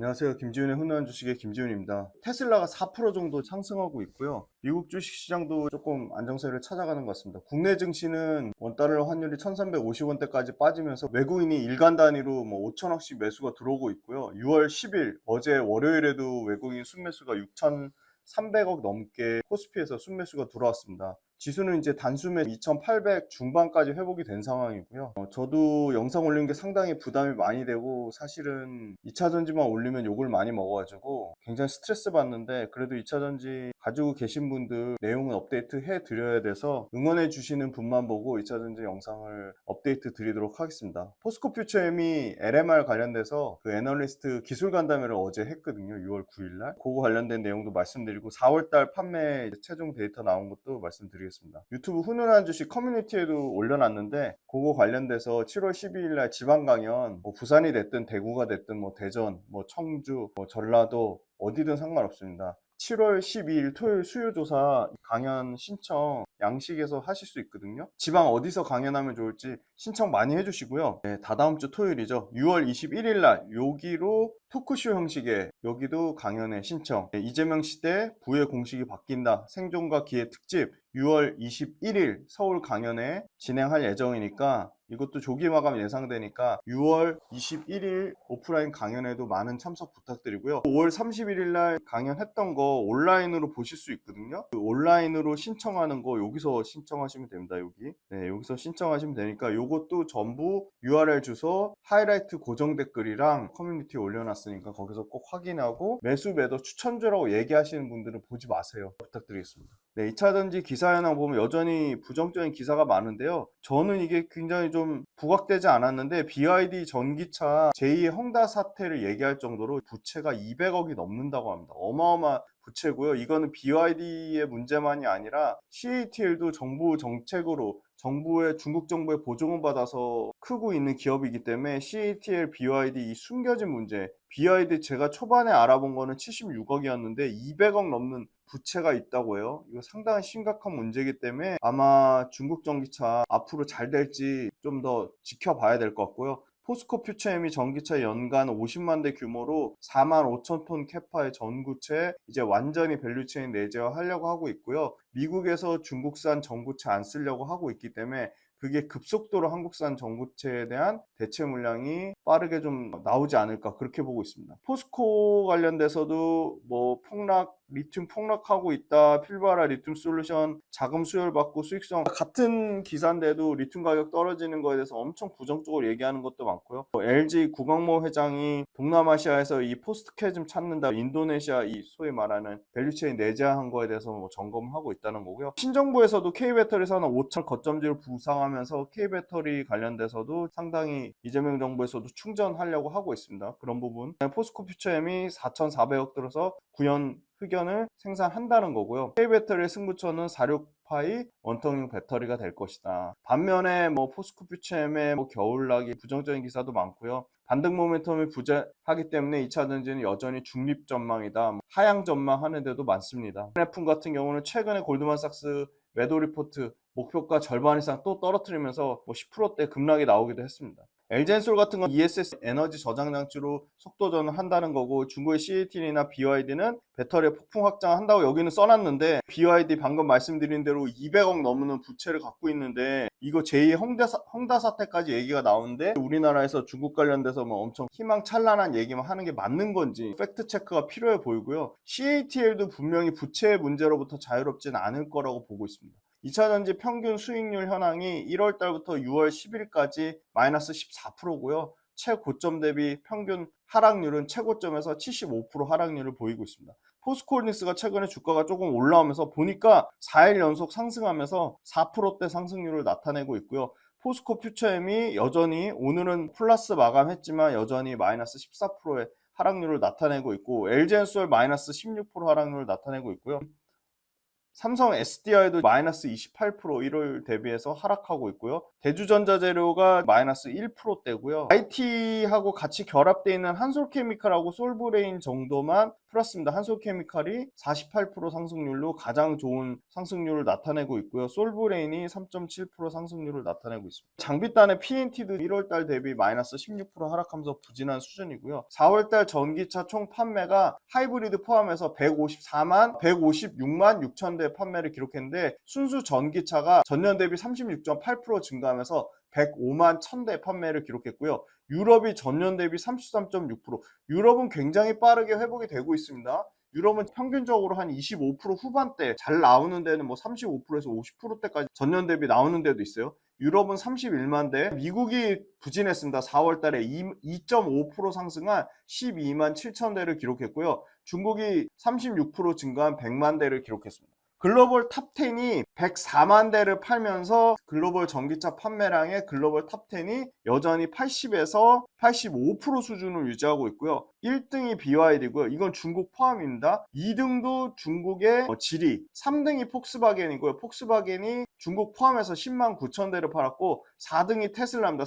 안녕하세요. 김지훈의 훈훈한 주식의 김지훈입니다. 테슬라가 4% 정도 상승하고 있고요. 미국 주식시장도 조금 안정세를 찾아가는 것 같습니다. 국내 증시는 원달러 환율이 1350원대까지 빠지면서 외국인이 일간 단위로 5천억씩 매수가 들어오고 있고요. 6월 10일 어제 월요일에도 외국인 순매수가 6,300억 넘게 코스피에서 순매수가 들어왔습니다. 지수는 이제 단숨에 2800 중반까지 회복이 된 상황이고요. 저도 영상 올리는 게 상당히 부담이 많이 되고, 사실은 2차전지만 올리면 욕을 많이 먹어가지고 굉장히 스트레스 받는데, 그래도 2차전지 가지고 계신 분들 내용은 업데이트 해 드려야 돼서 응원해 주시는 분만 보고 2차전지 영상을 업데이트 드리도록 하겠습니다. 포스코 퓨처엠이 LMR 관련돼서 그 애널리스트 기술 간담회를 어제 했거든요. 6월 9일날 그거 관련된 내용도 말씀드리고, 4월달 판매 최종 데이터 나온 것도 말씀드리겠습니다. 유튜브 훈훈한 주식 커뮤니티에도 올려놨는데, 그거 관련돼서 7월 12일날 지방 강연, 부산이 됐든 대구가 됐든 대전, 청주, 전라도 어디든 상관없습니다. 7월 12일 토요일 수요조사 강연 신청 양식에서 하실 수 있거든요. 지방 어디서 강연하면 좋을지 신청 많이 해주시고요. 네, 다다음 주 토요일이죠. 6월 21일 날 여기로 토크쇼 형식의 여기도 강연에 신청. 네, 이재명 시대 부의 공식이 바뀐다 생존과 기회 특집 6월 21일 서울 강연에 진행할 예정이니까, 이것도 조기 마감 예상되니까 6월 21일 오프라인 강연에도 많은 참석 부탁드리고요. 5월 31일 날 강연했던 거 온라인으로 보실 수 있거든요. 그 온라인으로 신청하는 거 여기서 신청하시면 됩니다. 여기. 네, 여기서 신청하시면 되니까 요것도 전부 URL 주소, 하이라이트 고정 댓글이랑 커뮤니티에 올려놨으니까 거기서 꼭 확인하고, 매수 매도 추천주라고 얘기하시는 분들은 보지 마세요. 부탁드리겠습니다. 네, 2차전지 기사 현황 보면 여전히 부정적인 기사가 많은데요. 저는 이게 굉장히 좀 부각되지 않았는데, BYD 전기차 제2의 헝다 사태를 얘기할 정도로 부채가 200억이 넘는다고 합니다. 어마어마한 부채고요. 이거는 BYD의 문제만이 아니라 CATL도 정부 정책으로 중국 정부의 보조금 받아서 크고 있는 기업이기 때문에, CATL, BYD 이 숨겨진 문제, BYD 제가 초반에 알아본 거는 76억이었는데 200억 넘는 부채가 있다고 해요. 이거 상당히 심각한 문제이기 때문에 아마 중국 전기차 앞으로 잘 될지 좀 더 지켜봐야 될 것 같고요. 포스코 퓨처엠이 전기차 연간 50만 대 규모로 4만 5천 톤 캐파의 전구체 이제 완전히 밸류체인 내재화하려고 하고 있고요. 미국에서 중국산 전구체 안 쓰려고 하고 있기 때문에 그게 급속도로 한국산 전구체에 대한 대체 물량이 빠르게 좀 나오지 않을까, 그렇게 보고 있습니다. 포스코 관련돼서도 리튬 폭락하고 있다, 필바라 리튬 솔루션 자금 수혈받고 수익성, 같은 기사인데도 리튬 가격 떨어지는 거에 대해서 엄청 부정적으로 얘기하는 것도 많고요. LG 구광모 회장이 동남아시아에서 이 포스트 캐즘 찾는다, 인도네시아 이 소위 말하는 밸류체인 내재화한 거에 대해서 점검을 하고 있다는 거고요. 신정부에서도 K배터리 산업 5차 거점지를 부상하면서 K배터리 관련돼서도 상당히 이재명 정부에서도 충전하려고 하고 있습니다. 그런 부분. 포스코 퓨처엠이 4,400억 들어서 구현 흑연을 생산한다는 거고요. K배터리의 승부처는 46파이 원통형 배터리가 될 것이다. 반면에 포스코 퓨처엠의 겨울나기 부정적인 기사도 많고요. 반등 모멘텀이 부재하기 때문에 2차전지는 여전히 중립 전망이다, 하향 전망하는 데도 많습니다. f 같은 경우는 최근에 골드만삭스 매도 리포트 목표가 절반 이상 또 떨어뜨리면서 10%대 급락이 나오기도 했습니다. LG엔솔 같은 건 ESS 에너지 저장 장치로 속도 전환한다는 거고, 중국의 CATL이나 BYD는 배터리 폭풍 확장한다고 여기는 써놨는데, BYD 방금 말씀드린 대로 200억 넘는 부채를 갖고 있는데, 이거 제2의 헝다 사태까지 얘기가 나오는데, 우리나라에서 중국 관련돼서 엄청 희망찬란한 얘기만 하는 게 맞는 건지 팩트 체크가 필요해 보이고요. CATL도 분명히 부채의 문제로부터 자유롭진 않을 거라고 보고 있습니다. 2차전지 평균 수익률 현황이 1월 달부터 6월 10일까지 마이너스 14%고요. 최고점 대비 평균 하락률은 최고점에서 75% 하락률을 보이고 있습니다. 포스코홀딩스가 최근에 주가가 조금 올라오면서 보니까 4일 연속 상승하면서 4%대 상승률을 나타내고 있고요. 포스코 퓨처엠이 여전히 오늘은 플러스 마감했지만 여전히 마이너스 14%의 하락률을 나타내고 있고, LG엔솔 마이너스 16% 하락률을 나타내고 있고요. 삼성 SDI도 마이너스 28% 1월 대비해서 하락하고 있고요. 대주전자재료가 마이너스 1%대고요. IT하고 같이 결합되어 있는 한솔케미칼하고 솔브레인 정도만 플러스입니다. 한솔케미칼이 48% 상승률로 가장 좋은 상승률을 나타내고 있고요. 솔브레인이 3.7% 상승률을 나타내고 있습니다. 장비단의 P&T도 1월달 대비 마이너스 16% 하락하면서 부진한 수준이고요. 4월달 전기차 총 판매가 하이브리드 포함해서 156만 6천 대 판매를 기록했는데 순수 전기차가 전년 대비 36.8% 증가하면서 105만 1000대 판매를 기록했고요. 유럽이 전년 대비 33.6%. 유럽은 굉장히 빠르게 회복이 되고 있습니다. 유럽은 평균적으로 한 25% 후반대, 잘 나오는 데는 뭐 35%에서 50%대까지 전년 대비 나오는 데도 있어요. 유럽은 31만 대, 미국이 부진했습니다. 4월 달에 2.5% 상승한 12만 7천 대를 기록했고요. 중국이 36% 증가한 100만 대를 기록했습니다. 글로벌 탑10이 104만 대를 팔면서 글로벌 전기차 판매량의 글로벌 탑10이 여전히 80에서 85% 수준을 유지하고 있고요. 1등이 BYD고요. 이건 중국 포함입니다. 2등도 중국의 지리, 3등이 폭스바겐이고요. 폭스바겐이 중국 포함해서 10만 9천 대를 팔았고 4등이 테슬라입니다.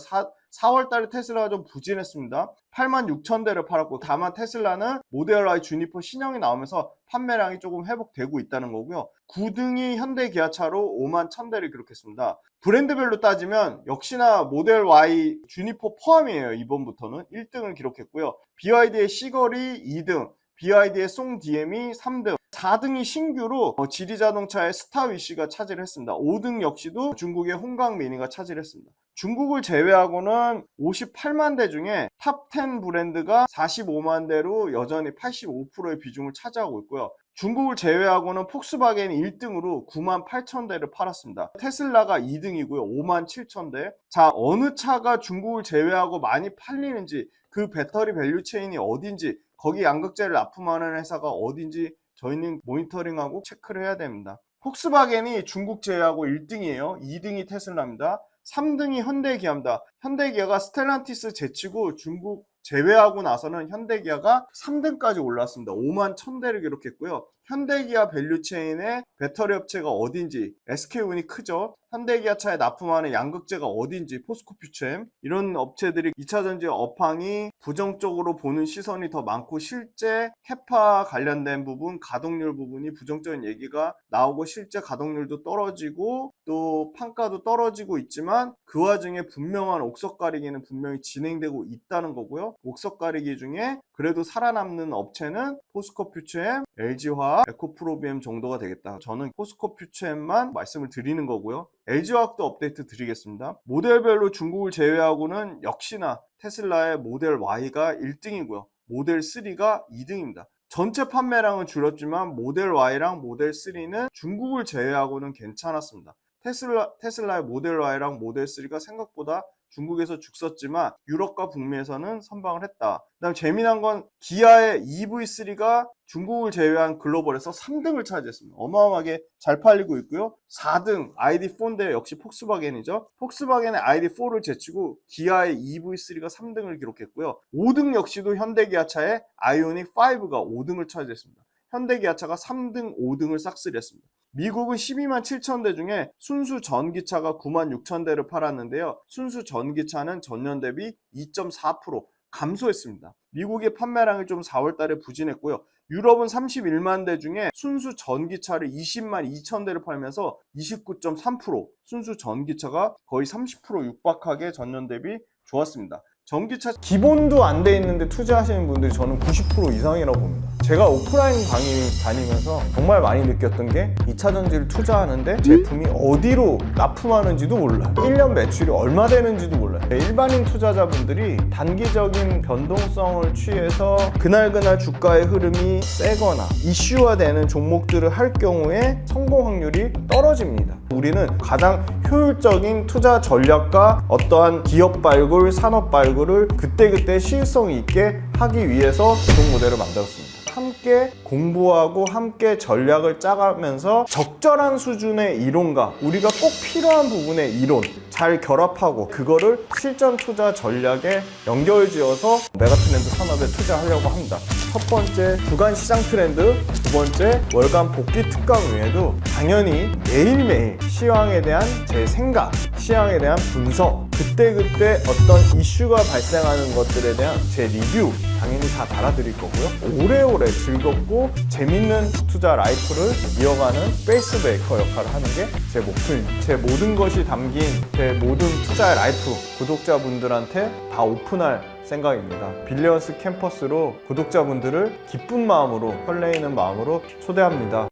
4월 달에 테슬라가 좀 부진했습니다. 8만 6천 대를 팔았고 다만 테슬라는 모델 Y 주니퍼 신형이 나오면서 판매량이 조금 회복되고 있다는 거고요. 9등이 현대 기아차로 5만 1천 대를 기록했습니다. 브랜드별로 따지면 역시나 모델 Y 주니퍼 포함이에요. 이번부터는 1등을 기록했고요. BYD의 시거리 2등, BYD의 송 DM이 3등, 4등이 신규로 지리자동차의 스타위시가 차지했습니다. 5등 역시도 중국의 홍강 미니가 차지했습니다. 중국을 제외하고는 58만 대 중에 탑10 브랜드가 45만 대로 여전히 85%의 비중을 차지하고 있고요. 중국을 제외하고는 폭스바겐이 1등으로 9만 8천 대를 팔았습니다. 테슬라가 2등이고요. 5만 7천 대. 자, 어느 차가 중국을 제외하고 많이 팔리는지, 그 배터리 밸류 체인이 어딘지, 거기 양극재를 납품하는 회사가 어딘지 저희는 모니터링하고 체크를 해야 됩니다. 폭스바겐이 중국 제외하고 1등이에요. 2등이 테슬라입니다. 3등이 현대기아입니다. 현대기아가 스텔란티스 제치고 중국 제외하고 나서는 현대기아가 3등까지 올랐습니다. 5만 1000대를 기록했고요. 현대기아 밸류체인의 배터리 업체가 어딘지, SK운이 크죠. 현대기아차에 납품하는 양극재가 어딘지, 포스코퓨처엠, 이런 업체들이 2차전지 업황이 부정적으로 보는 시선이 더 많고 실제 캐파 관련된 부분, 가동률 부분이 부정적인 얘기가 나오고 실제 가동률도 떨어지고 또 판가도 떨어지고 있지만 그 와중에 분명한 옥석 가리기는 분명히 진행되고 있다는 거고요. 옥석 가리기 중에 그래도 살아남는 업체는 포스코퓨처엠, LG화학, 에코프로비엠 정도가 되겠다. 저는 포스코퓨처엠만 말씀을 드리는 거고요. LG화학도 업데이트 드리겠습니다. 모델별로 중국을 제외하고는 역시나 테슬라의 모델 Y가 1등이고요. 모델 3가 2등입니다. 전체 판매량은 줄었지만 모델 Y랑 모델 3는 중국을 제외하고는 괜찮았습니다. 테슬라의 모델 Y랑 모델 3가 생각보다 중국에서 죽었지만 유럽과 북미에서는 선방을 했다. 그다음 재미난 건 기아의 EV3가 중국을 제외한 글로벌에서 3등을 차지했습니다. 어마어마하게 잘 팔리고 있고요. 4등 ID4인데 역시 폭스바겐이죠. 폭스바겐의 ID4를 제치고 기아의 EV3가 3등을 기록했고요. 5등 역시도 현대기아차의 아이오닉 5가 5등을 차지했습니다. 현대기아차가 3등, 5등을 싹쓸이했습니다. 미국은 12만 7천 대 중에 순수 전기차가 9만 6천 대를 팔았는데요. 순수 전기차는 전년 대비 2.4% 감소했습니다. 미국의 판매량이 좀 4월 달에 부진했고요. 유럽은 31만 대 중에 순수 전기차를 20만 2천 대를 팔면서 29.3% 순수 전기차가 거의 30% 육박하게 전년 대비 좋았습니다. 전기차 기본도 안 돼 있는데 투자하시는 분들이 저는 90% 이상이라고 봅니다. 제가 오프라인 강의 다니면서 정말 많이 느꼈던 게 2차 전지를 투자하는데 제품이 어디로 납품하는지도 몰라요. 1년 매출이 얼마 되는지도 몰라요. 일반인 투자자분들이 단기적인 변동성을 취해서 그날 주가의 흐름이 세거나 이슈화되는 종목들을 할 경우에 성공 확률이 떨어집니다. 우리는 가장 효율적인 투자 전략과 어떠한 기업 발굴, 산업 발굴을 그때그때 시일성 있게 하기 위해서 구독 모델을 만들었습니다. 함께 공부하고 함께 전략을 짜가면서 적절한 수준의 이론과 우리가 꼭 필요한 부분의 이론 잘 결합하고 그거를 실전 투자 전략에 연결지어서 메가트렌드 산업에 투자하려고 합니다. 첫 번째 주간 시장 트렌드, 두 번째 월간 복귀 특강 외에도 당연히 매일매일 시황에 대한 제 생각, 시황에 대한 분석, 그때그때 어떤 이슈가 발생하는 것들에 대한 제 리뷰 당연히 다 달아드릴 거고요. 오래오래 즐겁고 재밌는 투자 라이프를 이어가는 페이스 브레이커 역할을 하는 게 제 목표입니다. 제 모든 것이 담긴 제 모든 투자의 라이프 구독자분들한테 다 오픈할 생각입니다. 빌리언스 캠퍼스로 구독자분들을 기쁜 마음으로, 설레이는 마음으로 초대합니다.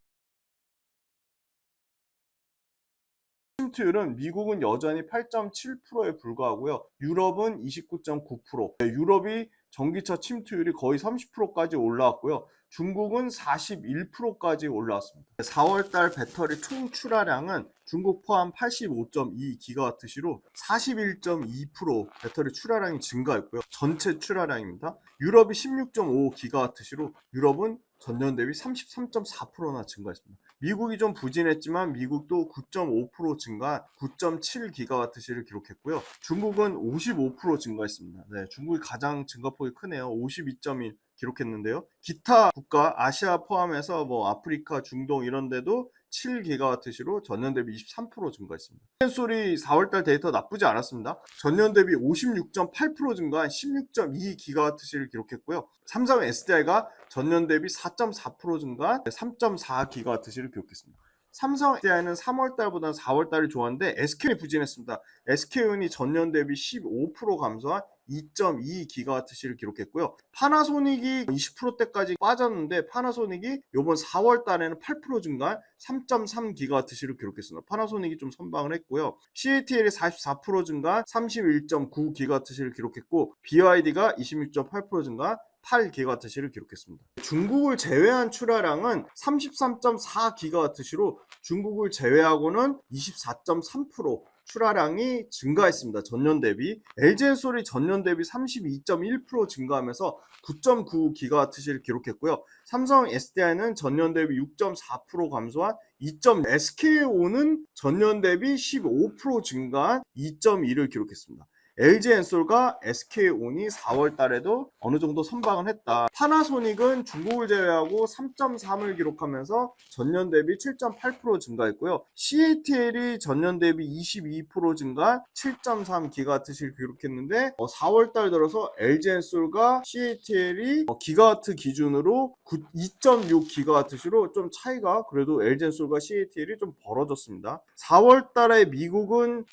침투율은 미국은 여전히 8.7%에 불과하고요. 유럽은 29.9%. 유럽이 전기차 침투율이 거의 30%까지 올라왔고요. 중국은 41%까지 올라왔습니다. 4월달 배터리 총 출하량은 중국 포함 85.2GWh로 41.2% 배터리 출하량이 증가했고요. 전체 출하량입니다. 유럽이 16.5GWh로 유럽은 전년 대비 33.4%나 증가했습니다. 미국이 좀 부진했지만 미국도 9.5% 증가 9.7GWh를 기록했고요. 중국은 55% 증가했습니다. 네, 중국이 가장 증가폭이 크네요. 52.1 기록했는데요. 기타 국가 아시아 포함해서 아프리카, 중동 이런 데도 7GWh로 전년 대비 23% 증가했습니다. 엔솔이 4월달 데이터 나쁘지 않았습니다. 전년 대비 56.8% 증가한 16.2GWh를 기록했고요. 삼성 SDI가 전년 대비 4.4% 증가한 3.4GWh를 기록했습니다. 삼성 SDI는 3월달보다는 4월달이 좋았는데 SK이 부진했습니다. SK온이 전년 대비 15% 감소한 2.2GWh를 기록했고요. 파나소닉이 20%대까지 빠졌는데 파나소닉이 이번 4월 달에는 8% 증가한 3.3GWh를 기록했습니다. 파나소닉이 좀 선방을 했고요. CATL이 44% 증가한 31.9GWh를 기록했고 BYD가 26.8% 증가한 8GWh를 기록했습니다. 중국을 제외한 출하량은 33.4GWh로 중국을 제외하고는 24.3% 출하량이 증가했습니다. 전년 대비. LG엔솔이 전년 대비 32.1% 증가하면서 9.9GWh를 기록했고요. 삼성 SDI는 전년 대비 6.4% 감소한 2. SK온은 전년 대비 15% 증가한 2.2를 기록했습니다. LG엔솔과 SK온이 4월 달에도 어느 정도 선방을 했다. 파나소닉은 중국을 제외하고 3.3을 기록하면서 전년 대비 7.8% 증가했고요. CATL이 전년 대비 22% 증가 7.3GWh를 기록했는데 4월 달 들어서 LG엔솔과 CATL이 기가와트 기준으로 2.6GWh로 좀 차이가 그래도 LG엔솔과 CATL이 좀 벌어졌습니다. 4월 달에 미국은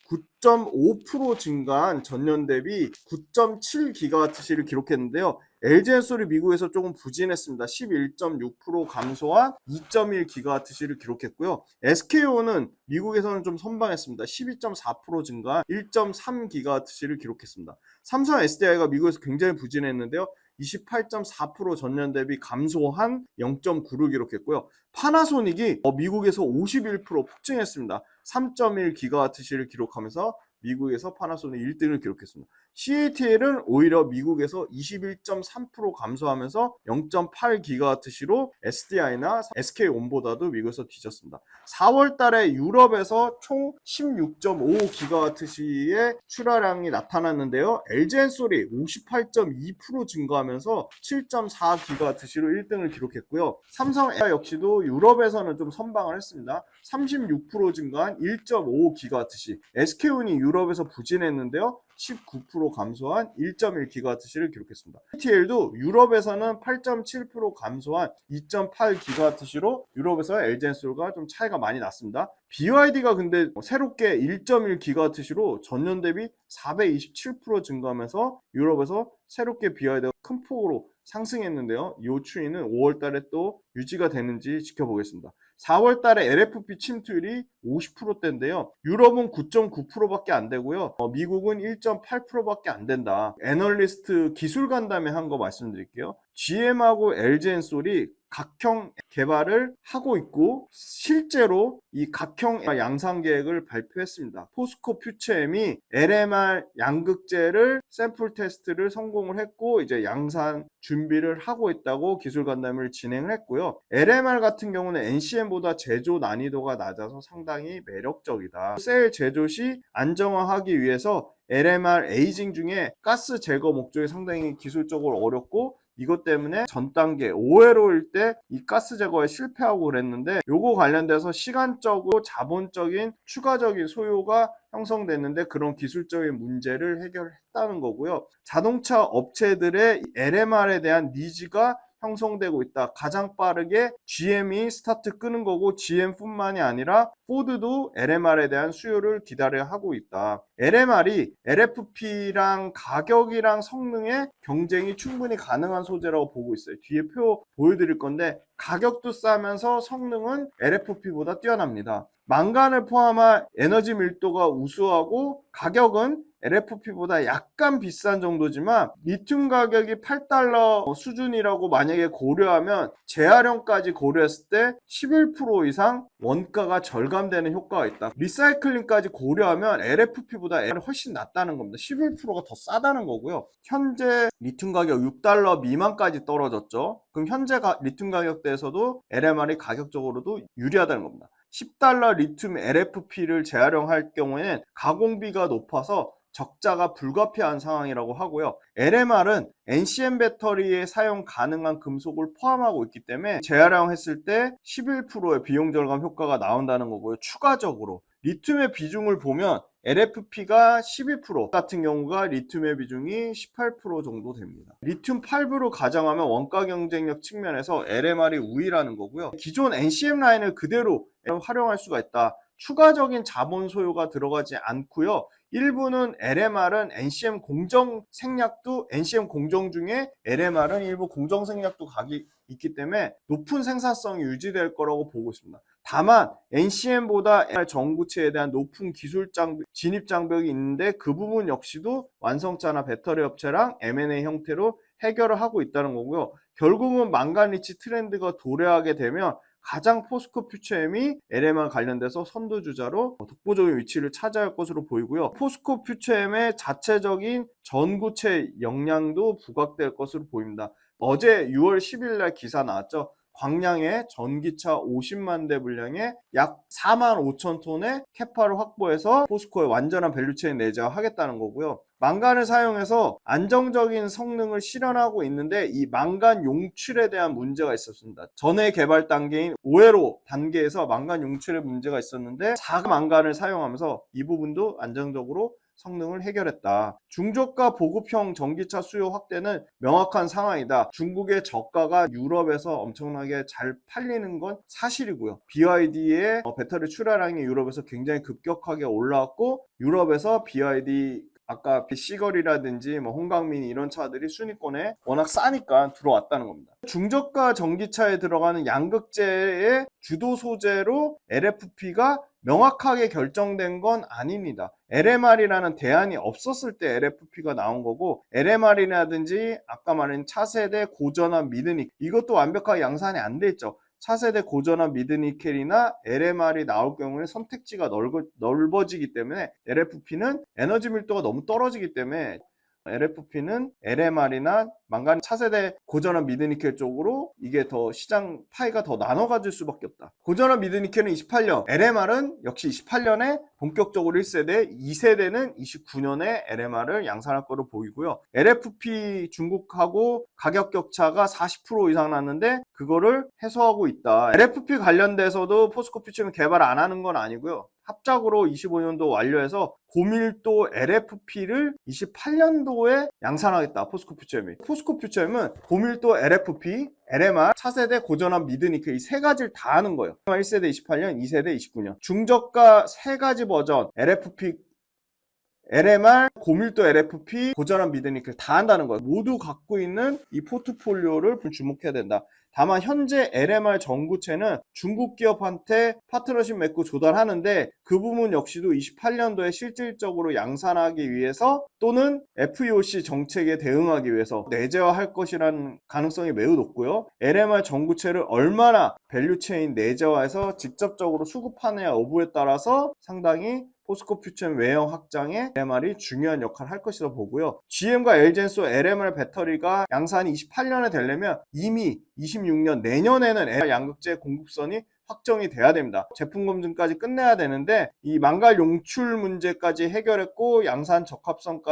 9.5% 증가한 전년 대비 9.7GWh를 기록했는데요. LG엔솔이 미국에서 조금 부진했습니다. 11.6% 감소한 2.1GWh를 기록했고요. SK온은 미국에서는 좀 선방했습니다. 12.4% 증가 1.3GWh를 기록했습니다. 삼성 SDI가 미국에서 굉장히 부진했는데요. 28.4% 전년 대비 감소한 0.9를 기록했고요. 파나소닉이 미국에서 51% 폭증했습니다. 3.1GWh를 기록하면서 미국에서 파나소닉 1등을 기록했습니다. CATL은 오히려 미국에서 21.3% 감소하면서 0.8GWh로 SDI나 SK온보다도 미국에서 뒤졌습니다. 4월 달에 유럽에서 총 16.5GWh의 출하량이 나타났는데요. LG엔솔이 58.2% 증가하면서 7.4GWh로 1등을 기록했고요. 삼성 SDI 역시도 유럽에서는 좀 선방을 했습니다. 36% 증가한 1.5GWh. SK온이 유럽에서 부진했는데요. 19% 감소한 1.1GWh를 기록했습니다. CATL도 유럽에서는 8.7% 감소한 2.8GWh로 유럽에서 LG엔솔과 좀 차이가 많이 났습니다. BYD가 근데 새롭게 1.1GWh로 전년 대비 427% 증가하면서 유럽에서 새롭게 BYD가 큰 폭으로 상승했는데요. 이 추이는 5월 달에 또 유지가 되는지 지켜보겠습니다. 4월 달에 LFP 침투율이 50%대인데요. 유럽은 9.9%밖에 안 되고요. 미국은 1.8%밖에 안 된다. 애널리스트 기술 간담회 한 거 말씀드릴게요. GM하고 LG엔솔이 각형 개발을 하고 있고 실제로 이 각형 양산 계획을 발표했습니다. 포스코 퓨처엠이 LMR 양극재를 샘플 테스트를 성공을 했고 이제 양산 준비를 하고 있다고 기술 간담회를 진행을 했고요. LMR 같은 경우는 NCM보다 제조 난이도가 낮아서 상당히 매력적이다. 셀 제조 시 안정화하기 위해서 LMR 에이징 중에 가스 제거 목적이 상당히 기술적으로 어렵고 이것 때문에 전 단계 5회로일 때 이 가스 제거에 실패하고 그랬는데, 요거 관련돼서 시간적으로 자본적인 추가적인 소요가 형성됐는데 그런 기술적인 문제를 해결했다는 거고요. 자동차 업체들의 LMR에 대한 니즈가 형성되고 있다. 가장 빠르게 GM이 스타트 끄는 거고, GM뿐만이 아니라 포드도 LMR에 대한 수요를 기다려 하고 있다. LMR이 LFP랑 가격이랑 성능의 경쟁이 충분히 가능한 소재라고 보고 있어요. 뒤에 표 보여드릴 건데, 가격도 싸면서 성능은 LFP보다 뛰어납니다. 망간을 포함한 에너지 밀도가 우수하고 가격은 LFP보다 약간 비싼 정도지만, 리튬 가격이 $8 수준이라고 만약에 고려하면 재활용까지 고려했을 때 11% 이상 원가가 절감되는 효과가 있다. 리사이클링까지 고려하면 LFP보다 훨씬 낫다는 겁니다. 11%가 더 싸다는 거고요. 현재 리튬 가격 $6 미만까지 떨어졌죠. 그럼 현재 리튬 가격대에서도 LMR이 가격적으로도 유리하다는 겁니다. $10 리튬 LFP를 재활용할 경우에는 가공비가 높아서 적자가 불가피한 상황이라고 하고요. LMR은 NCM 배터리에 사용 가능한 금속을 포함하고 있기 때문에 재활용했을 때 11%의 비용 절감 효과가 나온다는 거고요. 추가적으로 리튬의 비중을 보면 LFP가 12% 같은 경우가 리튬의 비중이 18% 정도 됩니다. 리튬 8부로 가정하면 원가 경쟁력 측면에서 LMR이 우위라는 거고요. 기존 NCM 라인을 그대로 활용할 수가 있다. 추가적인 자본 소요가 들어가지 않고요. 일부는 LMR은 NCM 공정 생략도, NCM 공정 중에 LMR은 일부 공정 생략도 각이 있기 때문에 높은 생산성이 유지될 거라고 보고 있습니다. 다만 NCM보다 LMR 전구체에 대한 높은 기술 진입 장벽이 있는데, 그 부분 역시도 완성차나 배터리 업체랑 M&A 형태로 해결을 하고 있다는 거고요. 결국은 망간 리치 트렌드가 도래하게 되면 가장 포스코 퓨처엠이 LMR 관련돼서 선두주자로 독보적인 위치를 차지할 것으로 보이고요. 포스코 퓨처엠의 자체적인 전구체 역량도 부각될 것으로 보입니다. 어제 6월 10일 날 기사 나왔죠. 광양에 전기차 50만 대 분량에 약 4만 5천 톤의 캐파를 확보해서 포스코의 완전한 밸류체인 내재화하겠다는 거고요. 망간을 사용해서 안정적인 성능을 실현하고 있는데, 이 망간 용출에 대한 문제가 있었습니다. 전에 개발 단계인 5회로 단계에서 망간 용출에 문제가 있었는데 4가 망간을 사용하면서 이 부분도 안정적으로 성능을 해결했다. 중저가 보급형 전기차 수요 확대는 명확한 상황이다. 중국의 저가가 유럽에서 엄청나게 잘 팔리는 건 사실이고요. BYD의 배터리 출하량이 유럽에서 굉장히 급격하게 올라왔고, 유럽에서 BYD 아까 시걸이라든지 홍강미니 이런 차들이 순위권에 워낙 싸니까 들어왔다는 겁니다. 중저가 전기차에 들어가는 양극재의 주도 소재로 LFP가 명확하게 결정된 건 아닙니다. LMR이라는 대안이 없었을 때 LFP가 나온 거고, LMR이라든지 아까 말한 차세대 고전압 미드니켈, 이것도 완벽하게 양산이 안 돼 있죠. 차세대 고전압 미드니켈이나 LMR이 나올 경우에 선택지가 넓어지기 때문에, LFP는 에너지 밀도가 너무 떨어지기 때문에 LFP는 LMR이나 망간 차세대 고전압 미드니켈 쪽으로 이게 더 시장 파이가 더 나눠 가질 수밖에 없다. 고전압 미드니켈은 28년, LMR은 역시 28년에 본격적으로 1세대, 2세대는 29년에 LMR을 양산할 거로 보이고요. LFP 중국하고 가격 격차가 40% 이상 났는데 그거를 해소하고 있다. LFP 관련돼서도 포스코 퓨처엠이 개발 안 하는 건 아니고요. 합작으로 25년도 완료해서 고밀도 LFP를 28년도에 양산하겠다. 포스코 퓨처엠이. 포스코 퓨처엠은 고밀도 LFP, LMR, 차세대 고전압 미드니켈 이 세 가지를 다 하는 거예요. 1세대 28년, 2세대 29년. 중저가 세 가지 버전 LFP, LMR, 고밀도 LFP, 고전압 미드니켈 다 한다는 거예요. 모두 갖고 있는 이 포트폴리오를 주목해야 된다. 다만 현재 LMR 전구체는 중국 기업한테 파트너십 맺고 조달하는데, 그 부분 역시도 28년도에 실질적으로 양산하기 위해서 또는 FEOC 정책에 대응하기 위해서 내재화할 것이라는 가능성이 매우 높고요. LMR 전구체를 얼마나 밸류체인 내재화해서 직접적으로 수급하느냐 여부에 따라서 상당히 포스코 퓨처엠 외형 확장에 LMR이 중요한 역할을 할 것이라고 보고요. GM과 LG엔소 LMR 배터리가 양산이 28년에 되려면 이미 26년 내년에는 LMR 양극재 공급선이 확정이 돼야 됩니다. 제품 검증까지 끝내야 되는데, 이 망갈 용출 문제까지 해결했고 양산 적합성에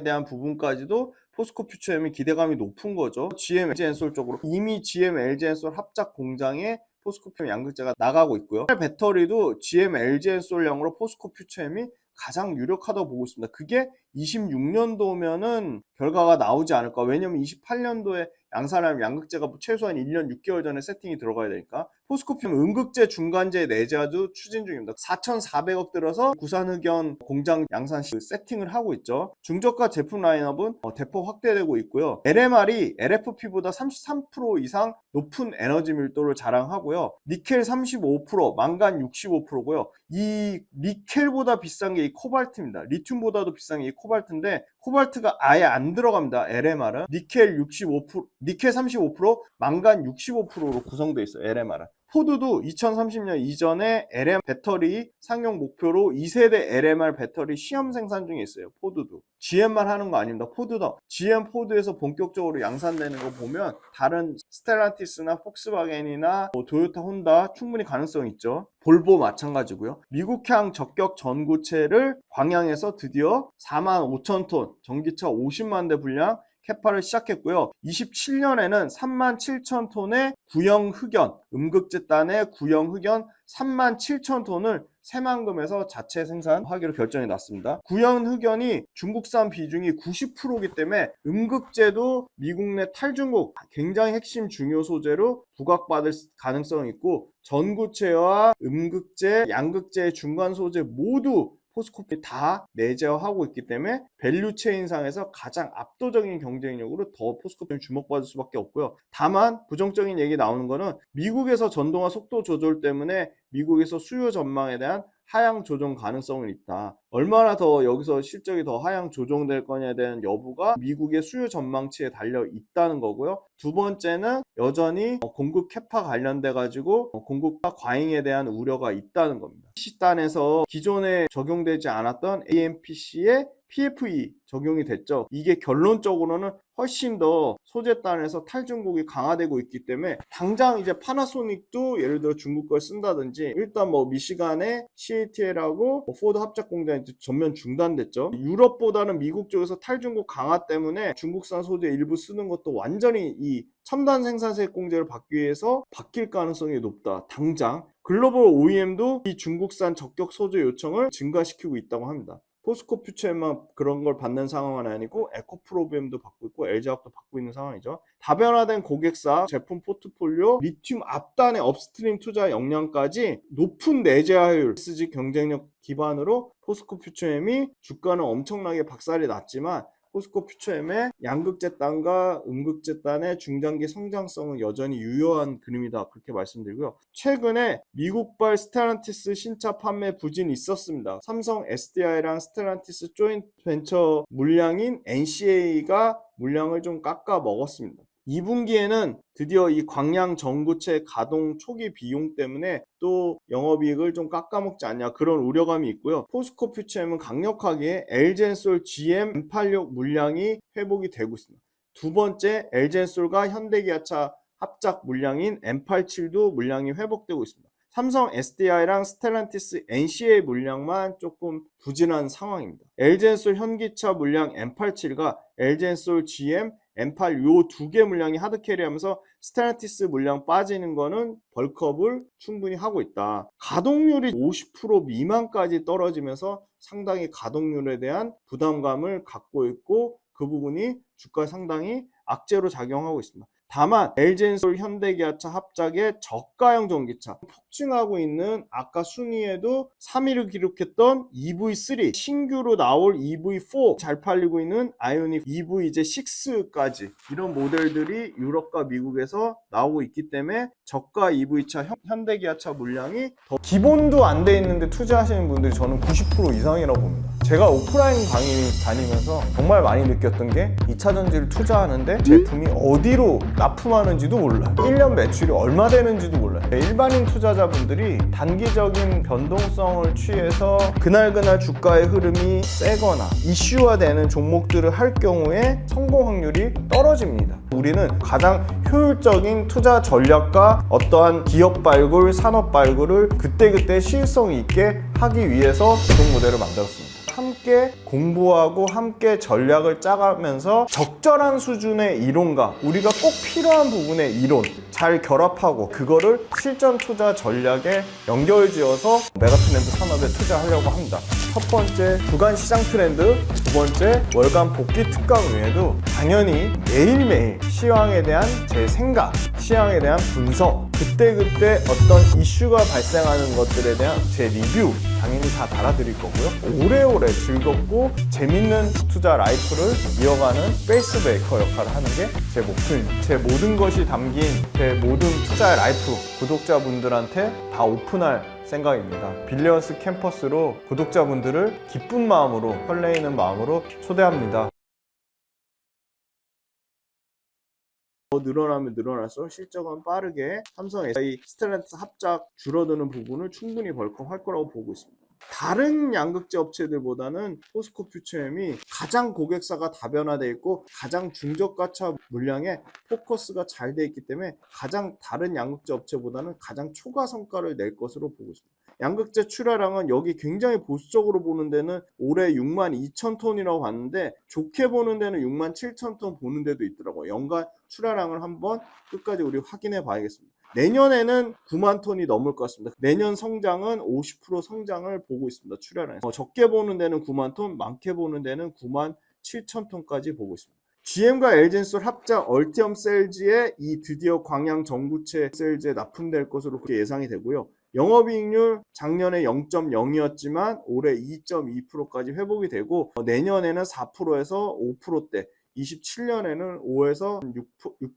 대한 부분까지도 포스코 퓨처엠이 기대감이 높은 거죠. GM, LG엔솔 쪽으로 이미 GM, LG엔솔 합작 공장에 포스코 퓨처엠 양극재가 나가고 있고요. 배터리도 GM, LG엔솔형으로 포스코 퓨처엠이 가장 유력하다고 보고 있습니다. 그게 26년도면은 결과가 나오지 않을까. 왜냐면 28년도에 양산하면 양극재가 최소한 1년 6개월 전에 세팅이 들어가야 되니까. 포스코피움 음극재 중간재 내재도 추진 중입니다. 4,400억 들어서 구산흑연 공장 양산 세팅을 하고 있죠. 중저가 제품 라인업은 대폭 확대되고 있고요. LMR이 LFP보다 33% 이상 높은 에너지 밀도를 자랑하고요. 니켈 35%, 망간 65%고요. 이 니켈보다 비싼 게 이 코발트입니다. 리튬보다도 비싼 게 이 코발트인데 코발트가 아예 안 들어갑니다. LMR은 니켈 65%, 니켈 35%, 망간 65%로 구성되어 있어요. LMR은. 포드도 2030년 이전에 LM 배터리 상용 목표로 2세대 LMR 배터리 시험 생산 중에 있어요. 포드도. GM만 하는 거 아닙니다. 포드도. GM 포드에서 본격적으로 양산되는 거 보면 다른 스텔란티스나 폭스바겐이나 도요타, 혼다 충분히 가능성이 있죠. 볼보 마찬가지고요. 미국향 적격 전고체를 광양에서 드디어 45,000톤 전기차 50만 대 분량 캐파를 시작했고요. 27년에는 37,000톤의 구형 흑연, 음극재단의 구형 흑연 37,000톤을 새만금에서 자체 생산하기로 결정이 났습니다. 구형 흑연이 중국산 비중이 90%이기 때문에 음극재도 미국 내 탈중국 굉장히 핵심 중요 소재로 부각받을 가능성이 있고 전구체와 음극재, 양극재의 중간 소재 모두 포스코피 다 내재화하고 있기 때문에 밸류체인상에서 가장 압도적인 경쟁력으로 더 포스코피는 주목받을 수밖에 없고요. 다만 부정적인 얘기 나오는 거는 미국에서 전동화 속도 조절 때문에 미국에서 수요 전망에 대한 하향 조정 가능성은 있다. 얼마나 더 여기서 실적이 더 하향 조정될 거냐에 대한 여부가 미국의 수요 전망치에 달려 있다는 거고요. 두 번째는 여전히 공급 캐파 관련돼 가지고 공급 과잉에 대한 우려가 있다는 겁니다. PC단에서 기존에 적용되지 않았던 AMPC의 PFE 적용이 됐죠. 이게 결론적으로는 훨씬 더 소재단에서 탈중국이 강화되고 있기 때문에 당장 이제 파나소닉도 예를 들어 중국 걸 쓴다든지 일단 미시간의 CATL하고 포드 합작 공장이 전면 중단됐죠. 유럽보다는 미국 쪽에서 탈중국 강화 때문에 중국산 소재 일부 쓰는 것도 완전히 이 첨단 생산세 공제를 받기 위해서 바뀔 가능성이 높다. 당장 글로벌 OEM도 이 중국산 적격 소재 요청을 증가시키고 있다고 합니다. 포스코 퓨처엠만 그런 걸 받는 상황은 아니고 에코프로비엠도 받고 있고 LG화학도 받고 있는 상황이죠. 다변화된 고객사 제품 포트폴리오 리튬 앞단의 업스트림 투자 역량까지 높은 내재화율 ESG 경쟁력 기반으로 포스코 퓨처엠이 주가는 엄청나게 박살이 났지만 포스코 퓨처엠의 양극재단과 음극재단의 중장기 성장성은 여전히 유효한 그림이다. 그렇게 말씀드리고요. 최근에 미국발 스텔란티스 신차 판매 부진이 있었습니다. 삼성 SDI랑 스텔란티스 조인트 벤처 물량인 NCA가 물량을 좀 깎아 먹었습니다. 2분기에는 드디어 이 광양 전구체 가동 초기 비용 때문에 또 영업이익을 좀 깎아먹지 않냐 그런 우려감이 있고요. 포스코 퓨처엠은 강력하게 LG엔솔 GM M86 물량이 회복이 되고 있습니다. 두 번째 LG엔솔과 현대기아차 합작 물량인 M87도 물량이 회복되고 있습니다. 삼성 SDI랑 스텔란티스 NCA 물량만 조금 부진한 상황입니다. LG엔솔 현기차 물량 M87과 LG엔솔 GM M8 요 두 개 물량이 하드캐리하면서 스텔란티스 물량 빠지는 거는 벌크업을 충분히 하고 있다. 가동률이 50% 미만까지 떨어지면서 상당히 가동률에 대한 부담감을 갖고 있고 그 부분이 주가에 상당히 악재로 작용하고 있습니다. 다만 LG엔솔 현대기아차 합작의 저가형 전기차 폭증하고 있는 아까 순위에도 3위를 기록했던 EV3 신규로 나올 EV4 잘 팔리고 있는 아이오닉 EV 이제 6까지 이런 모델들이 유럽과 미국에서 나오고 있기 때문에 저가 EV차 현대기아차 물량이 더 기본도 안 돼 있는데 투자하시는 분들이 저는 90% 이상이라고 봅니다. 제가 오프라인 강의 다니면서 정말 많이 느꼈던 게 2차전지를 투자하는데 제품이 어디로 납품하는지도 몰라요. 1년 매출이 얼마 되는지도 몰라요. 일반인 투자자분들이 단기적인 변동성을 취해서 그날 주가의 흐름이 세거나 이슈화되는 종목들을 할 경우에 성공 확률이 떨어집니다. 우리는 가장 효율적인 투자 전략과 어떠한 기업 발굴, 산업 발굴을 그때그때 시일성 있게 하기 위해서 구독 모델을 만들었습니다. 함께 공부하고 함께 전략을 짜가면서 적절한 수준의 이론과 우리가 꼭 필요한 부분의 이론 잘 결합하고 그거를 실전 투자 전략에 연결지어서 메가트렌드 산업에 투자하려고 합니다. 첫 번째, 주간 시장 트렌드, 두 번째, 월간 복귀 특강 외에도 당연히 매일매일 시황에 대한 제 생각, 시황에 대한 분석, 그때그때 어떤 이슈가 발생하는 것들에 대한 제 리뷰 당연히 다 달아드릴 거고요. 오래오래 즐겁고 재밌는 투자 라이프를 이어가는 페이스 메이커 역할을 하는 게 제 목표입니다. 제 모든 것이 담긴 제 모든 투자 라이프 구독자분들한테 다 오픈할 생각입니다. 빌리언스 캠퍼스로 구독자분들을 기쁜 마음으로, 설레이는 마음으로 초대합니다. 더 늘어나면 늘어날수록 실적은 빠르게 삼성 SDI 스텔란티스 합작 줄어드는 부분을 충분히 벌컥할 거라고 보고 있습니다. 다른 양극재 업체들보다는 포스코 퓨처엠이 가장 고객사가 다변화되어 있고 가장 중저가차 물량에 포커스가 잘 되어 있기 때문에 가장 다른 양극재 업체보다는 가장 초과 성과를 낼 것으로 보고 있습니다. 양극재 출하량은 여기 굉장히 보수적으로 보는 데는 올해 62,000톤이라고 봤는데 좋게 보는 데는 67,000톤 보는 데도 있더라고요. 연간 출하량을 한번 끝까지 우리 확인해 봐야겠습니다. 내년에는 9만 톤이 넘을 것 같습니다. 내년 성장은 50% 성장을 보고 있습니다. 출하량에서. 적게 보는 데는 9만 톤, 많게 보는 데는 9만 7천 톤까지 보고 있습니다. GM과 LG엔솔 합작 얼티엄 셀즈에 이 드디어 광양 전구체 셀즈에 납품될 것으로 그렇게 예상이 되고요. 영업이익률 작년에 0.0이었지만 올해 2.2%까지 회복이 되고 내년에는 4%에서 5%대 27년에는 5에서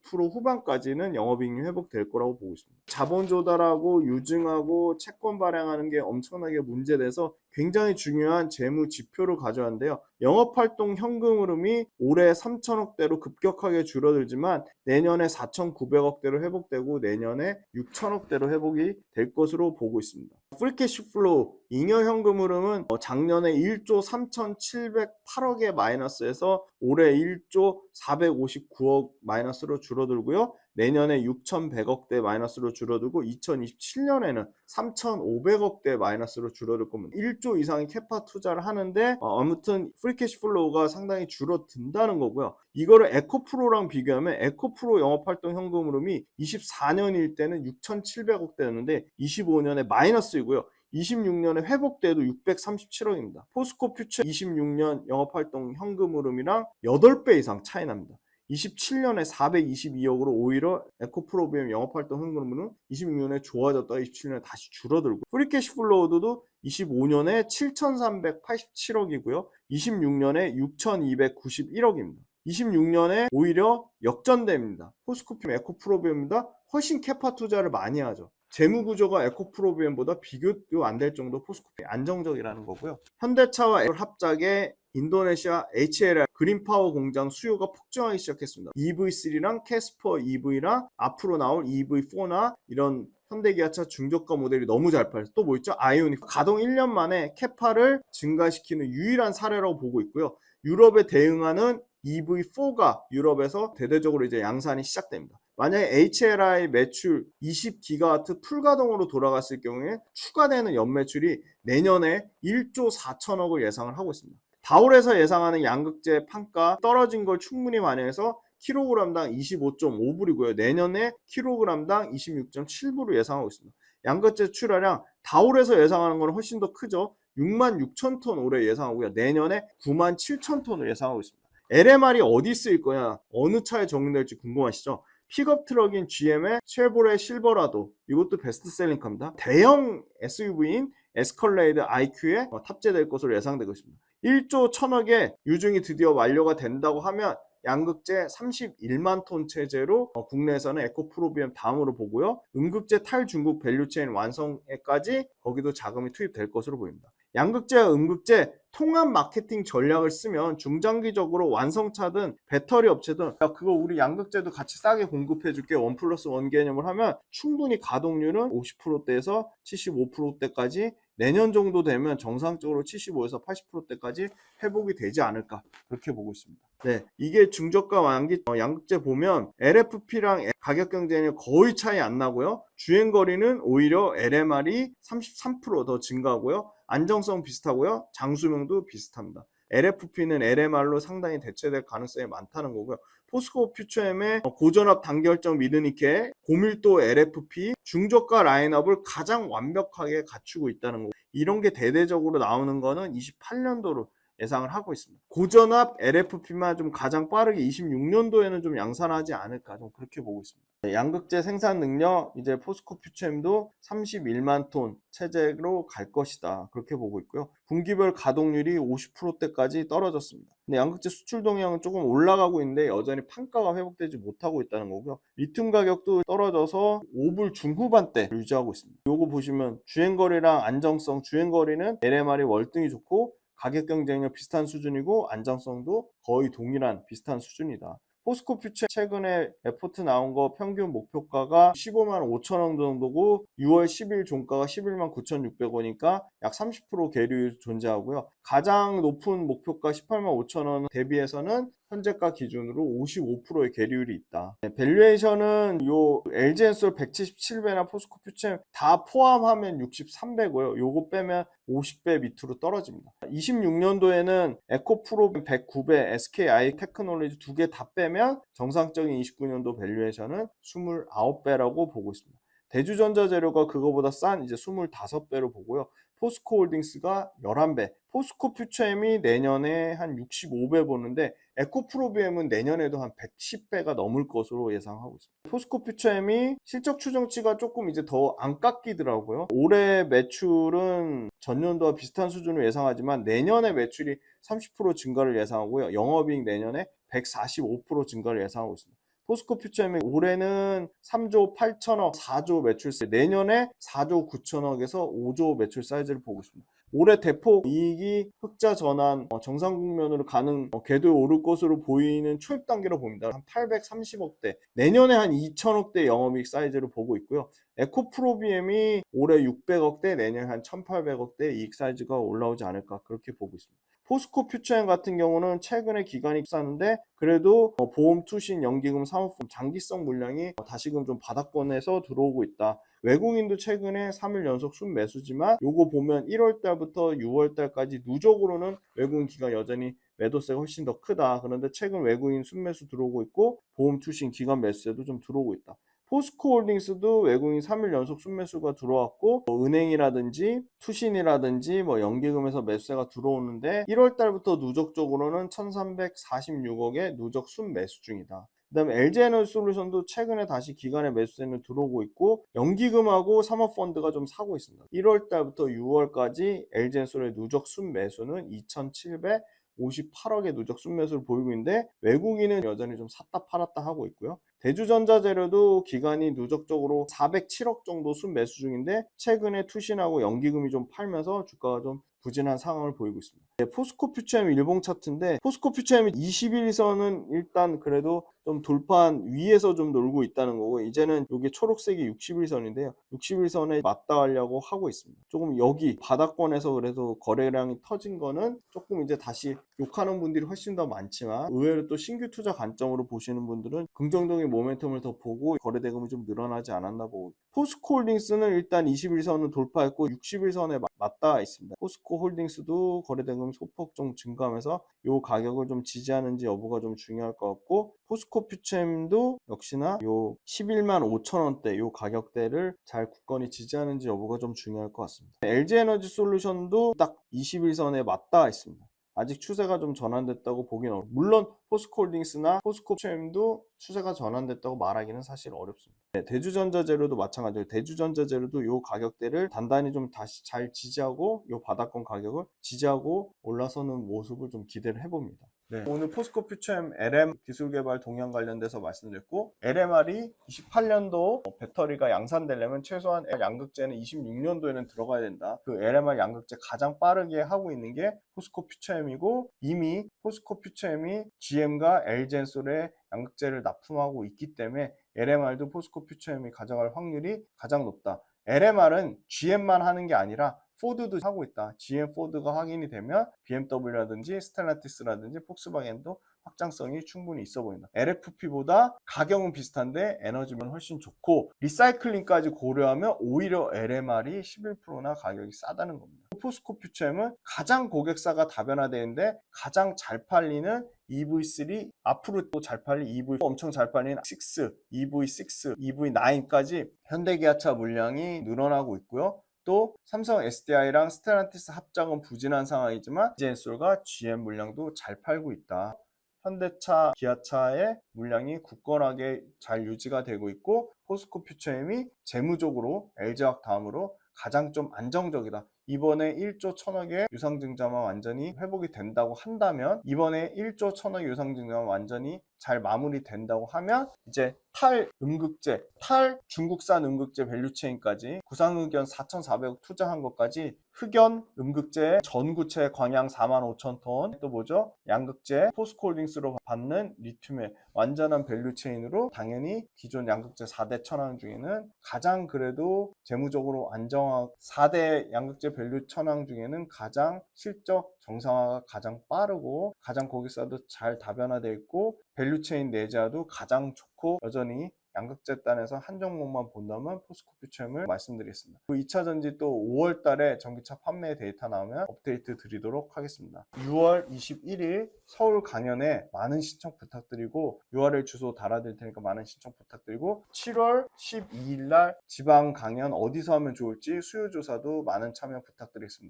6% 후반까지는 영업이익률 회복될 거라고 보고 있습니다. 자본 조달하고 유증하고 채권 발행하는 게 엄청나게 문제돼서 굉장히 중요한 재무 지표를 가져왔는데요. 영업활동 현금 흐름이 올해 3천억대로 급격하게 줄어들지만 내년에 4,900억대로 회복되고 내년에 6천억대로 회복이 될 것으로 보고 있습니다. 프리캐시플로우 잉여 현금 흐름은 작년에 1조 3,708억의 마이너스에서 올해 1조 459억 마이너스로 줄어들고요. 내년에 6,100억대 마이너스로 줄어들고 2027년에는 3,500억대 마이너스로 줄어들 겁니다. 1조 이상의 캐파 투자를 하는데 아무튼 프리캐시플로우가 상당히 줄어든다는 거고요. 이거를 에코프로랑 비교하면 에코프로 영업활동 현금 흐름이 24년일 때는 6,700억대였는데 25년에 마이너스이고요. 26년에 회복돼도 637억입니다. 포스코 퓨처 26년 영업활동 현금 흐름이랑 8배 이상 차이 납니다. 27년에 422억으로 오히려 에코프로비엠 영업활동 현금흐름은 26년에 좋아졌다가 27년에 다시 줄어들고 프리캐시플로우도 25년에 7,387억이고요. 26년에 6,291억입니다. 26년에 오히려 역전됩니다. 포스코피엠 에코프로비엠보다 훨씬 캐파 투자를 많이 하죠. 재무구조가 에코프로비엠보다 비교도 안 될 정도 포스코피 안정적이라는 거고요. 현대차와 합작의 인도네시아 HLR 그린파워 공장 수요가 폭증하기 시작했습니다. EV3랑 캐스퍼 EV랑 앞으로 나올 EV4나 이런 현대기아차 중저가 모델이 너무 잘 팔려서 또 뭐 있죠? 아이오닉 가동 1년 만에 캐파를 증가시키는 유일한 사례라고 보고 있고요. 유럽에 대응하는 EV4가 유럽에서 대대적으로 이제 양산이 시작됩니다. 만약에 HLI 매출 20기가와트 풀가동으로 돌아갔을 경우에 추가되는 연매출이 내년에 1조 4천억을 예상을 하고 있습니다. 다올에서 예상하는 양극재 판가 떨어진 걸 충분히 반영해서 킬로그램당 25.5불이고요. 내년에 킬로그램당 26.7불을 예상하고 있습니다. 양극재 출하량 다올에서 예상하는 건 훨씬 더 크죠. 66,000톤 올해 예상하고요. 내년에 97,000톤을 예상하고 있습니다. LMR이 어디 쓰일 거냐, 어느 차에 적용될지 궁금하시죠? 픽업 트럭인 GM의 쉐보레 실버라도, 이것도 베스트셀링카입니다. 대형 SUV인 에스컬레이드 IQ에 탑재될 것으로 예상되고 있습니다. 1조 1,000억의 유증이 드디어 완료가 된다고 하면 양극재 31만 톤 체제로 국내에서는 에코프로비엠 다음으로 보고요. 음극재 탈중국 밸류체인 완성에까지 거기도 자금이 투입될 것으로 보입니다. 양극재와 음극재 통합 마케팅 전략을 쓰면 중장기적으로 완성차든 배터리 업체든 그거 우리 양극재도 같이 싸게 공급해 줄게 1+1 개념을 하면 충분히 가동률은 50%대에서 75%대까지 내년 정도 되면 정상적으로 75에서 80%대까지 회복이 되지 않을까 그렇게 보고 있습니다. 네, 이게 중저가 완기 양극재 보면 LFP랑 가격 경쟁이 거의 차이 안 나고요. 주행거리는 오히려 LMR이 33% 더 증가하고요. 안정성 비슷하고요. 장수명도 비슷합니다. LFP는 LMR로 상당히 대체될 가능성이 많다는 거고요. 포스코 퓨처엠의 고전압 단결정 미드니켈, 고밀도 LFP, 중저가 라인업을 가장 완벽하게 갖추고 있다는 거고, 이런 게 대대적으로 나오는 거는 28년도로 예상을 하고 있습니다. 고전압 LFP만 좀 가장 빠르게 26년도에는 좀 양산하지 않을까, 좀 그렇게 보고 있습니다. 양극재 생산 능력, 이제 포스코 퓨처엠도 31만 톤 체제로 갈 것이다, 그렇게 보고 있고요. 분기별 가동률이 50%대까지 떨어졌습니다. 근데 양극재 수출 동향은 조금 올라가고 있는데 여전히 판가가 회복되지 못하고 있다는 거고요. 리튬 가격도 떨어져서 5불 중후반대 유지하고 있습니다. 요거 보시면 주행거리랑 안정성, 주행거리는 LMR이 월등히 좋고 가격 경쟁력 비슷한 수준이고 안정성도 거의 동일한 비슷한 수준이다. 포스코 퓨처 최근에 레포트 나온 거 평균 목표가가 15만 5천 원 정도고 6월 10일 종가가 11만 9,600원이니까 약 30% 계류 존재하고요. 가장 높은 목표가 18만 5천 원 대비해서는 현재가 기준으로 55%의 계류율이 있다. 밸류에이션은 요 LG엔솔 177배나 포스코 퓨처 다 포함하면 63배고요. 요거 빼면 50배 밑으로 떨어집니다. 26년도에는 에코프로 109배, SKI 테크놀로지 두 개 다 빼면 정상적인 29년도 밸류에이션은 29배라고 보고 있습니다. 대주전자재료가 그거보다 싼 이제 25배로 보고요. 포스코홀딩스가 11배, 포스코 퓨처엠이 내년에 한 65배 보는데 에코프로비엠은 내년에도 한 110배가 넘을 것으로 예상하고 있습니다. 포스코 퓨처엠이 실적 추정치가 조금 이제 더 안 깎이더라고요. 올해 매출은 전년도와 비슷한 수준으로 예상하지만 내년에 매출이 30% 증가를 예상하고요. 영업이익 내년에 145% 증가를 예상하고 있습니다. 포스코 퓨처엠이 올해는 3조 8천억, 4조 매출 사이즈, 내년에 4조 9천억에서 5조 매출 사이즈를 보고 있습니다. 올해 대폭 이익이 흑자 전환, 정상 국면으로 가는 궤도에 오를 것으로 보이는 초입 단계로 봅니다. 한 830억대, 내년에 한 2천억대 영업이익 사이즈를 보고 있고요. 에코프로비엠이 올해 600억대, 내년에 한 1800억대 이익 사이즈가 올라오지 않을까, 그렇게 보고 있습니다. 포스코 퓨처엠 같은 경우는 최근에 기간이 비쌌는데 그래도 보험, 투신, 연기금, 사모펀드 장기성 물량이 다시금 좀 바닥권에서 들어오고 있다. 외국인도 최근에 3일 연속 순매수지만 요거 보면 1월 달부터 6월 달까지 누적으로는 외국인 기간 여전히 매도세가 훨씬 더 크다. 그런데 최근 외국인 순매수 들어오고 있고 보험, 투신, 기관 매수세도 좀 들어오고 있다. 포스코홀딩스도 외국인 3일 연속 순매수가 들어왔고 은행이라든지 투신이라든지 연기금에서 매수세가 들어오는데 1월 달부터 누적적으로는 1346억의 누적 순매수 중이다. 그 다음에 LG에너지솔루션도 최근에 다시 기관의 매수세는 들어오고 있고 연기금하고 사모펀드가 좀 사고 있습니다. 1월 달부터 6월까지 LG에너지솔루션의 누적 순매수는 2,758억의 누적 순매수를 보이고 있는데 외국인은 여전히 좀 샀다 팔았다 하고 있고요. 대주전자재료도 기간이 누적적으로 407억 정도 순매수 중인데 최근에 투신하고 연기금이 좀 팔면서 주가가 좀 부진한 상황을 보이고 있습니다. 포스코 퓨처엠 일봉 차트인데 포스코 퓨처엠이 21선은 일단 그래도 좀 돌파한 위에서 좀 놀고 있다는 거고 이제는 이게 초록색이 61선인데요. 61선에 맞닿으려고 하고 있습니다. 조금 여기 바닥권에서 그래도 거래량이 터진 거는 조금 이제 다시 욕하는 분들이 훨씬 더 많지만 의외로 또 신규 투자 관점으로 보시는 분들은 긍정적인 모멘텀을 더 보고 거래 대금이 좀 늘어나지 않았나 보고 포스코홀딩스는 일단 21선을 돌파했고 61선에 맞닿아 있습니다. 포스코홀딩스도 거래 대금이 소폭 좀 증가하면서 이 가격을 좀 지지하는지 여부가 좀 중요할 것 같고 포스코 퓨처엠도 역시나 요 11만 5천 원대 요 가격대를 잘 굳건히 지지하는지 여부가 좀 중요할 것 같습니다. LG에너지솔루션도 딱 21선에 맞닿아 있습니다. 아직 추세가 좀 전환됐다고 보기는 어렵습니다. 물론 포스코홀딩스나 포스코 퓨처엠도 추세가 전환됐다고 말하기는 사실 어렵습니다. 대주전자재료도 마찬가지로 대주전자재료도 이 가격대를 단단히 좀 다시 잘 지지하고 이 바닥권 가격을 지지하고 올라서는 모습을 좀 기대를 해봅니다. 오늘 포스코 퓨처엠 LM 기술 개발 동향 관련돼서 말씀드렸고 LMR이 28년도 배터리가 양산되려면 최소한 양극재는 26년도에는 들어가야 된다. 그 LMR 양극재 가장 빠르게 하고 있는 게 포스코 퓨처엠이고 이미 포스코 퓨처엠이 GM과 LG엔솔의 양극재를 납품하고 있기 때문에 LMR도 포스코 퓨처엠이 가져갈 확률이 가장 높다. LMR은 GM만 하는 게 아니라 포드도 하고 있다. GM, 포드가 확인이 되면 BMW라든지 스텔란티스라든지 폭스바겐도 확장성이 충분히 있어 보인다. LFP보다 가격은 비슷한데 에너지는 훨씬 좋고 리사이클링까지 고려하면 오히려 LMR이 11%나 가격이 싸다는 겁니다. 포스코 퓨처엠은 가장 고객사가 다변화되는데 가장 잘 팔리는 EV3, 앞으로 또 잘 팔릴 EV, 엄청 잘 팔리는 6, EV6, EV9까지 현대기아차 물량이 늘어나고 있고요. 또 삼성 SDI랑 스텔란티스 합작은 부진한 상황이지만 젠솔과 GM 물량도 잘 팔고 있다. 현대차, 기아차의 물량이 굳건하게 잘 유지가 되고 있고 포스코 퓨처엠이 재무적으로 LG화학 다음으로 가장 좀 안정적이다. 이번에 1조 1000억의 유상증자만 완전히 회복이 된다고 한다면, 이번에 1조 1000억 유상증자만 완전히 잘 마무리된다고 하면 이제 탈음극재, 탈중국산 음극재 밸류체인까지 구상흑연 4,400억 투자한 것까지 흑연 음극재 전구체 광양 45,000톤, 또 뭐죠? 양극재 포스코홀딩스로 받는 리튬의 완전한 밸류체인으로 당연히 기존 양극재 4대 천왕 중에는 가장 그래도 재무적으로 안정화, 4대 양극재 밸류 천왕 중에는 가장 실적 정상화가 가장 빠르고 가장 고객사도 잘 다변화되어 있고 밸류체인 내재화도 가장 좋고, 여전히 양극재 단에서 한 종목만 본다면 포스코 퓨처엠을 말씀드리겠습니다. 2차전지 또 5월 달에 전기차 판매 데이터 나오면 업데이트 드리도록 하겠습니다. 6월 21일 서울 강연에 많은 신청 부탁드리고, URL 주소 달아드릴 테니까 많은 신청 부탁드리고, 7월 12일 날 지방 강연 어디서 하면 좋을지 수요조사도 많은 참여 부탁드리겠습니다.